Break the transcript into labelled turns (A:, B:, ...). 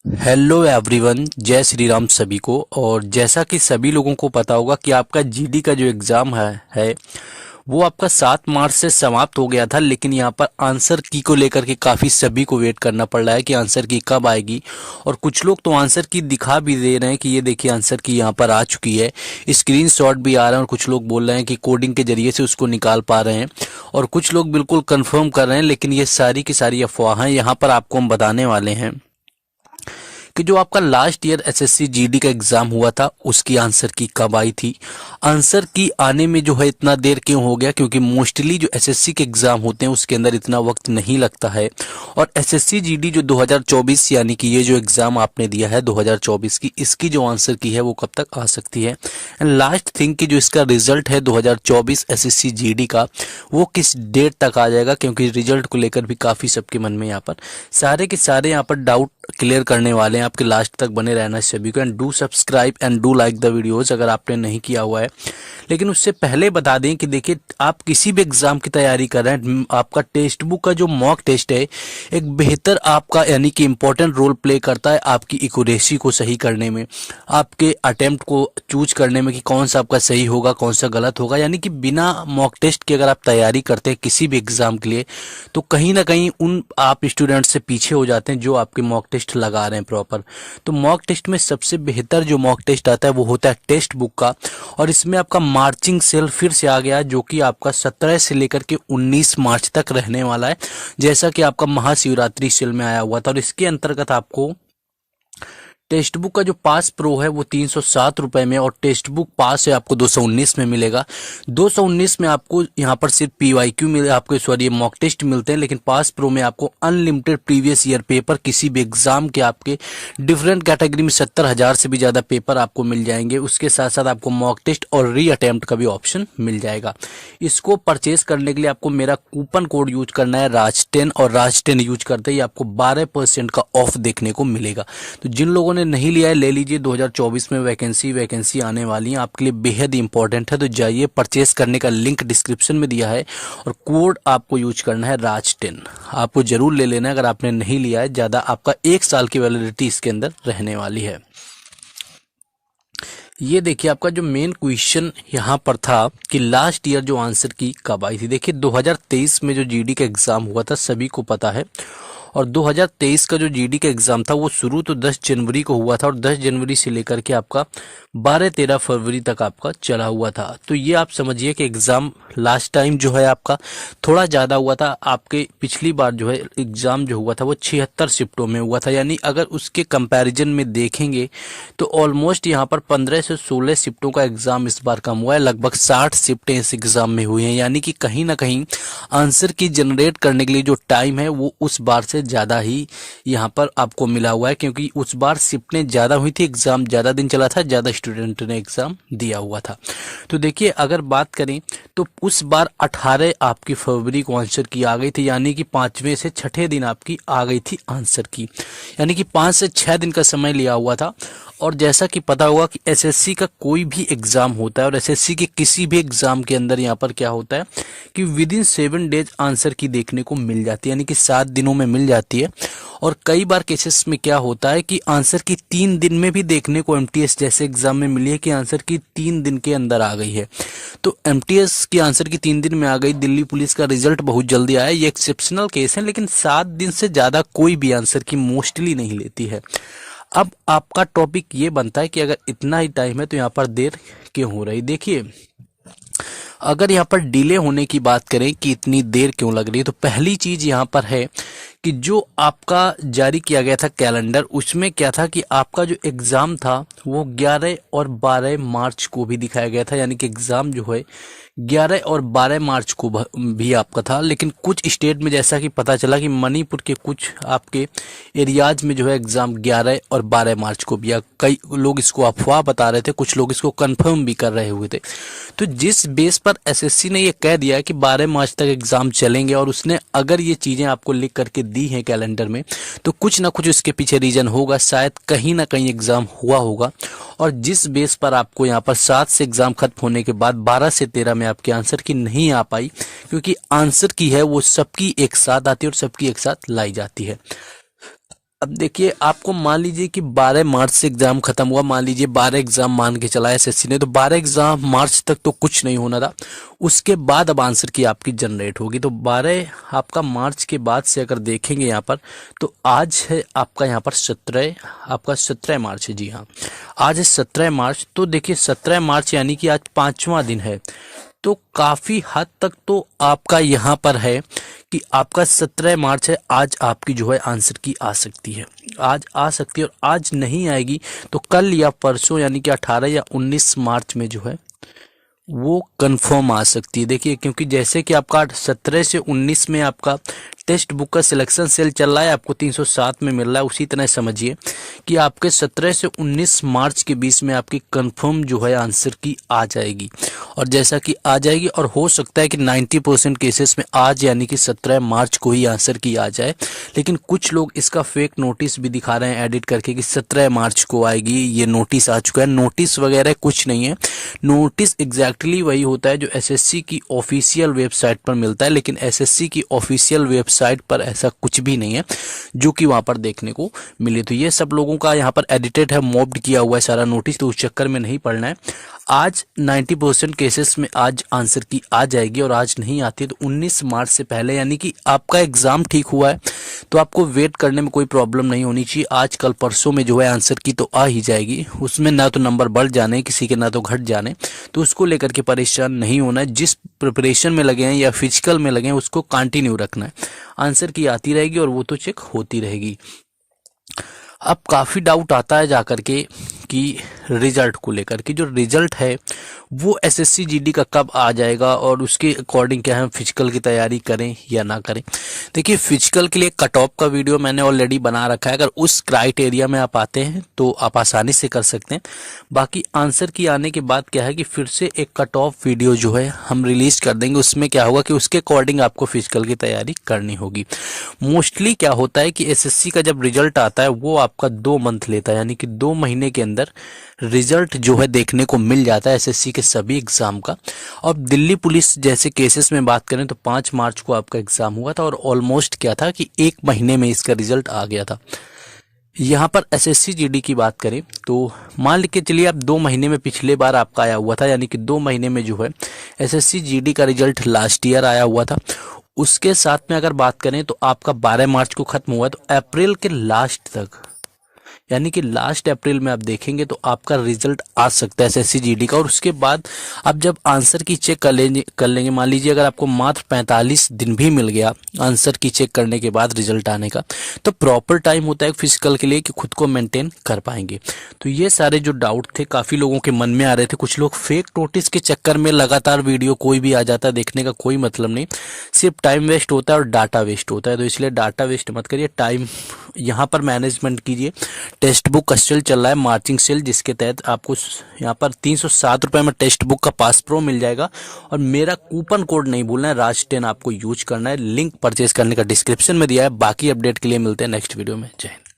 A: Hello everyone, जय श्री राम सभी को। और जैसा कि सभी लोगों को पता होगा कि आपका जीडी का जो एग्ज़ाम है वो आपका 7 मार्च से समाप्त हो गया था। लेकिन यहाँ पर आंसर की को लेकर के काफ़ी सभी को वेट करना पड़ रहा है कि आंसर की कब आएगी। और कुछ लोग तो आंसर की दिखा भी दे रहे हैं कि ये देखिए आंसर की यहाँ पर आ चुकी है, स्क्रीनशॉट भी आ रहा है। और कुछ लोग बोल रहे हैं कि कोडिंग के जरिए से उसको निकाल पा रहे हैं, और कुछ लोग बिल्कुल कंफर्म कर रहे हैं। लेकिन ये सारी की सारी अफवाह हैं। यहाँ पर आपको हम बताने वाले हैं कि जो आपका लास्ट ईयर एसएससी जीडी का एग्जाम हुआ था उसकी आंसर की कब आई थी। आंसर की आने में जो है इतना देर क्यों हो गया, क्योंकि मोस्टली जो एसएससी के एग्जाम होते हैं उसके अंदर इतना वक्त नहीं लगता है। और एसएससी जीडी जो 2024 यानी कि ये जो एग्जाम आपने दिया है 2024 की, इसकी जो आंसर की है वो कब तक आ सकती है। एंड लास्ट थिंग कि जो इसका रिजल्ट है 2024 एसएससी जीडी का, वो किस डेट तक आ जाएगा, क्योंकि रिजल्ट को लेकर भी काफ़ी सबके मन में यहाँ पर सारे के सारे यहाँ पर डाउट क्लियर करने वाले हैं। आपके लास्ट तक बने रहना सभी को। And do subscribe and do like the videos अगर आपने नहीं किया हुआ है। लेकिन उससे पहले बता दें कि देखिए, आप किसी भी एग्जाम की तैयारी कर रहे हैं, आपका टेक्स्ट बुक का जो मॉक टेस्ट है एक बेहतर आपका यानी कि इंपॉर्टेंट रोल प्ले करता है आपकी एक्यूरेसी को सही करने में, आपके अटेम्प्ट को चूज करने में कि कौन सा आपका सही होगा कौन सा गलत होगा। यानी कि बिना मॉक टेस्ट के अगर आप तैयारी करते हैं किसी भी एग्जाम के लिए, तो कहीं ना कहीं उन आप स्टूडेंट से पीछे हो जाते हैं जो आपके मॉक टेस्ट लगा रहे हैं प्रॉपर। तो मॉक टेस्ट में सबसे बेहतर जो मॉक टेस्ट आता है वो होता है टेक्स्ट बुक का। और इसमें आपका मार्चिंग सेल फिर से आ गया, जो कि आपका 17 से लेकर के 19 मार्च तक रहने वाला है, जैसा कि आपका महाशिवरात्रि सेल में आया हुआ था। और इसके अंतर्गत आपको टेक्स्ट बुक का जो पास प्रो है वो 307 रुपए में, और टेक्स्ट बुक पास है आपको 219 में मिलेगा। 219 में आपको यहाँ पर सिर्फ पीवाईक्यू मिले, आपको सॉरी मॉक टेस्ट मिलते हैं। लेकिन पास प्रो में आपको अनलिमिटेड प्रीवियस ईयर पेपर किसी भी एग्जाम के आपके डिफरेंट कैटेगरी में 70,000 से भी ज़्यादा पेपर आपको मिल जाएंगे। उसके साथ साथ आपको मॉक टेस्ट और री अटेम्प्ट का भी ऑप्शन मिल जाएगा। इसको परचेज करने के लिए आपको मेरा कूपन कोड यूज करना है राज10, और राज10 यूज करते ही आपको 12% का ऑफ देखने को मिलेगा। तो जिन लोगों ने नहीं लिया है ले लीजिए, 2024 में वैकेंसी आने वाली है, आपके लिए बेहद इंपॉर्टेंट है। तो जाइए, परचेस करने का लिंक डिस्क्रिप्शन में दिया है, और कोड आपको यूज करना है राज10। आपको जरूर ले लेना है अगर आपने नहीं लिया है। ज़्यादा आपका 1 साल की वैलिडिटी इसके अंदर रहने वाली है। ये देखिए, आपका जो मेन क्वेश्चन यहाँ पर था कि लास्ट ईयर जो आंसर की कब आई थी। देखिए 2023 में जो जीडी का एग्जाम हुआ था सभी को पता है, और 2023 का जो जीडी का एग्जाम था वो शुरू तो 10 जनवरी को हुआ था, और 10 जनवरी से लेकर के आपका 12-13 फरवरी तक आपका चला हुआ था। तो ये आप समझिए कि एग्जाम लास्ट टाइम जो है आपका थोड़ा ज़्यादा हुआ था। आपके पिछली बार जो है एग्जाम जो हुआ था वो 76 शिफ्टों में हुआ था। यानी अगर उसके कंपैरिजन में देखेंगे तो ऑलमोस्ट यहाँ पर 15 से 16 शिफ्टों का एग्जाम इस बार कम हुआ है। लगभग 60 शिफ्टें इस एग्जाम में हुई हैं। यानी कि कहीं ना कहीं आंसर की जनरेट करने के लिए जो टाइम है वो उस बार से ज़्यादा ही यहाँ पर आपको मिला हुआ है, क्योंकि उस बार शिफ्टें ज़्यादा हुई थी, एग्जाम ज़्यादा दिन चला था, ज़्यादा स्टूडेंट ने एग्जाम दिया हुआ था। तो देखिए, अगर बात करें तो उस बार 18 आपकी फरवरी को आंसर की आ गई थी, यानी कि 5वें से 6ठे दिन आपकी आ गई थी आंसर की। यानी कि 5 से 6 दिन का समय लिया हुआ था। और जैसा कि पता होगा कि एसएससी का कोई भी एग्जाम होता है, और एसएससी के किसी भी एग्जाम के अंदर यहाँ पर क्या होता है कि विद इन 7 डेज आंसर की देखने को मिल जाती है, यानी कि 7 दिनों में मिल जाती है। और कई बार केसेस में क्या होता है कि आंसर की 3 दिन में भी देखने को एमटीएस जैसे एग्जाम में मिली है कि आंसर की 3 दिन के अंदर आ गई है। तो एमटीएस की आंसर की 3 दिन में आ गई। दिल्ली पुलिस का रिजल्ट बहुत जल्दी आया, ये एक्सेप्शनल केस है, लेकिन 7 दिन से ज़्यादा कोई भी आंसर की मोस्टली नहीं लेती है। अब आपका टॉपिक ये बनता है कि अगर इतना ही टाइम है तो यहाँ पर देर क्यों हो रही। देखिए, अगर यहाँ पर डिले होने की बात करें कि इतनी देर क्यों लग रही है, तो पहली चीज यहाँ पर है कि जो आपका जारी किया गया था कैलेंडर, उसमें क्या था कि आपका जो एग्जाम था वो 11 और 12 मार्च को भी दिखाया गया था। यानी कि एग्जाम जो है 11 और 12 मार्च को भी आपका था। लेकिन कुछ स्टेट में जैसा कि पता चला कि मणिपुर के कुछ आपके एरियाज में जो है एग्जाम 11 और 12 मार्च को भी, कई लोग इसको अफवाह बता रहे थे, कुछ लोग इसको कंफर्म भी कर रहे हुए थे। तो जिस बेस पर एसएससी ने ये कह दिया है कि 12 मार्च तक एग्जाम चलेंगे, और उसने अगर ये चीजें आपको लिख करके दी हैं कैलेंडर में, तो कुछ ना कुछ उसके पीछे रीजन होगा, शायद कहीं ना कहीं एग्जाम हुआ होगा। और जिस बेस पर आपको यहाँ पर 7 से एग्जाम खत्म होने के बाद 12 से 13 में आपके आंसर की नहीं आ पाई, क्योंकि आंसर की है वो सबकी एक साथ आती है और सबकी एक साथ लाई जाती है। अब देखिए, आपको मान लीजिए कि 12 मार्च से एग्जाम खत्म हुआ, मान लीजिए 12 एग्जाम मान के चला एसएससी ने, तो 12 एग्जाम मार्च तक तो कुछ नहीं होना था। उसके बाद अब आंसर की आपकी जनरेट होगी। तो 12 आपका मार्च के बाद से अगर देखेंगे यहाँ पर, तो आज है आपका यहाँ पर 17, आपका 17 मार्च है। जी हाँ, आज है 17 मार्च। तो देखिए 17 मार्च यानी कि आज 5वां दिन है। तो काफी हद तक तो आपका यहाँ पर है कि आपका 17 मार्च है, आज आपकी जो है आंसर की आ सकती है, आज आ सकती है। और आज नहीं आएगी तो कल या परसों यानी कि 18 या 19 मार्च में जो है वो कंफर्म आ सकती है। देखिए, क्योंकि जैसे कि आपका 17 से 19 में आपका टेक्स्ट बुक का सिलेक्शन सेल चल रहा है, आपको 307 में मिल रहा है, उसी तरह समझिए कि आपके 17 से 19 मार्च के बीच में आपकी कंफर्म जो है आंसर की आ जाएगी। और जैसा कि आ जाएगी, और हो सकता है कि 90% केसेस में आज यानी कि 17 मार्च को ही आंसर की आ जाए। लेकिन कुछ लोग इसका फेक नोटिस भी दिखा रहे हैं एडिट करके कि 17 मार्च को आएगी, ये नोटिस आ चुका है। नोटिस वगैरह कुछ नहीं है। नोटिस एग्जैक्टली वही होता है जो एसएससी की ऑफिशियल वेबसाइट पर मिलता है, लेकिन एसएससी की ऑफिशियल वेबसाइट पर ऐसा कुछ भी नहीं है जो कि वहां पर देखने को मिले। तो ये सब लोगों का यहाँ पर एडिटेड है, मॉब्ड किया हुआ है सारा नोटिस, तो उस चक्कर में नहीं पढ़ना है। आज 90% केसेस में आज आंसर की आ जाएगी, और आज नहीं आती है तो 19 मार्च से पहले, यानी कि आपका एग्जाम ठीक हुआ है तो आपको वेट करने में कोई प्रॉब्लम नहीं होनी चाहिए। आज कल परसों में जो है आंसर की तो आ ही जाएगी, उसमें ना तो नंबर बढ़ जाने किसी के, ना तो घट जाने, तो उसको लेकर के परेशान नहीं होना है। जिस प्रिपरेशन में लगे हैं या फिजिकल में लगे हैं उसको कंटिन्यू रखना है। आंसर की आती रहेगी और वो तो चेक होती रहेगी। अब काफ़ी डाउट आता है जाकर के कि रिजल्ट को लेकर कि जो रिजल्ट है वो एसएससी जीडी का कब आ जाएगा, और उसके अकॉर्डिंग क्या है, फिजिकल की तैयारी करें या ना करें। देखिए, फिजिकल के लिए कट ऑफ का वीडियो मैंने ऑलरेडी बना रखा है, अगर उस क्राइटेरिया में आप आते हैं तो आप आसानी से कर सकते हैं। बाकी आंसर की आने के बाद क्या है कि फिर से एक कट ऑफ वीडियो जो है हम रिलीज कर देंगे। उसमें क्या होगा कि उसके अकॉर्डिंग आपको फिजिकल की तैयारी करनी होगी। मोस्टली क्या होता है कि एसएससी का जब रिजल्ट आता है वो आपका 2 मंथ लेता है, यानी कि 2 महीने के अंदर रिजल्ट जो है देखने को मिल जाता है एसएससी के सभी एग्जाम का। और दिल्ली पुलिस जैसे केसेस में बात करें तो 5 मार्च को आपका एग्जाम हुआ था, और ऑलमोस्ट क्या था कि 1 महीने में इसका रिजल्ट आ गया था। यहाँ पर एसएससी जीडी की बात करें तो मान के चलिए आप 2 महीने में पिछले बार आपका आया हुआ था, यानी कि 2 महीने में जो है एसएससी जीडी का रिजल्ट लास्ट ईयर आया हुआ था। उसके साथ में अगर बात करें तो आपका 12 मार्च को खत्म हुआ, तो अप्रैल के लास्ट तक, यानी कि लास्ट अप्रैल में आप देखेंगे तो आपका रिजल्ट आ सकता है एसएससी जीडी का। और उसके बाद आप जब आंसर की चेक कर लेंगे, मान लीजिए अगर आपको मात्र 45 दिन भी मिल गया आंसर की चेक करने के बाद रिजल्ट आने का, तो प्रॉपर टाइम होता है फिजिकल के लिए कि खुद को मेंटेन कर पाएंगे। तो ये सारे जो डाउट थे काफ़ी लोगों के मन में आ रहे थे। कुछ लोग फेक नोटिस के चक्कर में लगातार वीडियो कोई भी आ जाता है, देखने का कोई मतलब नहीं, सिर्फ टाइम वेस्ट होता है और डाटा वेस्ट होता है। तो इसलिए डाटा वेस्ट मत करिए, टाइम यहाँ पर मैनेजमेंट कीजिए। टेक्स्ट बुक का सेल चल रहा है, मार्चिंग सेल, जिसके तहत आपको यहाँ पर 307 रुपये में टेक्स्ट बुक का पास प्रो मिल जाएगा। और मेरा कूपन कोड नहीं भूलना है, राज10 आपको यूज करना है। लिंक परचेज करने का डिस्क्रिप्शन में दिया है। बाकी अपडेट के लिए मिलते हैं नेक्स्ट वीडियो में। जय हिंद।